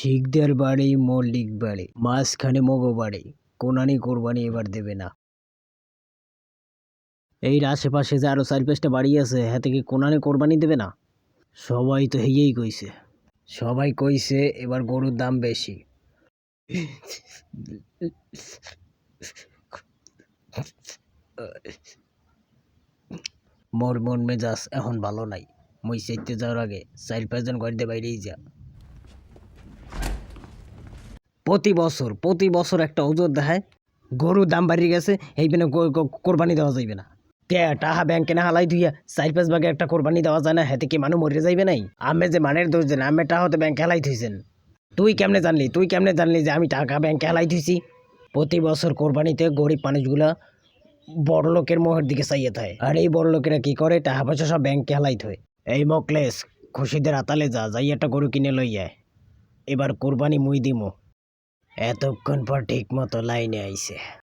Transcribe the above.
শিখদের বাড়ি মল্লিক বাড়ি, মাঝখানে মগো বাড়ি, কোনানি কোরবানি এবার দেবে না। এই আশেপাশে যে আরো ৪-৫টা বাড়ি আছে হাতে কি কোনানি কোরবানি দেবে না? সবাই তো হেয়েই কইছে। সবাই কইছে এবার গরুর দাম বেশি। মোর মন মেজাজ এখন ভালো নাই। মই চাইতে যাওয়ার আগে ৪-৫ জন ঘর দিয়ে বাইরেই যা। প্রতি বছর একটা ওজোর দেখায় গরুর দাম বাড়িয়ে গেছে, এইখানে কোরবানি দেওয়া যাইবে না। কে টাহা ব্যাংকে না হালাই ধুইয়া ৪-৫ ভাগে একটা কোরবানি দেওয়া যায় না? হেতে কি মানুষ মরে যাইবে নাই? আমি যে মানের দোষ দেন, আমি টাহা তো ব্যাংকে হালাই থুইছেন। তুই কেমনে জানলি যে আমি টাকা ব্যাংকে হালাই থুইছি? প্রতি বছর কোরবানিতে গরিব মানুষগুলা বড় লোকের মোহের দিকে চাইয়ে থাকে, আর এই বড় লোকেরা কি করে? টাকা পয়সা সব ব্যাংকে হালাই থয়। এই মকলেস, খুশিদের আতালে যাই একটা গরু কিনে লইয়া, এবার কোরবানি মুই দিমু। এতক্ষণ পর ঠিক মতো লাইনে আইছে।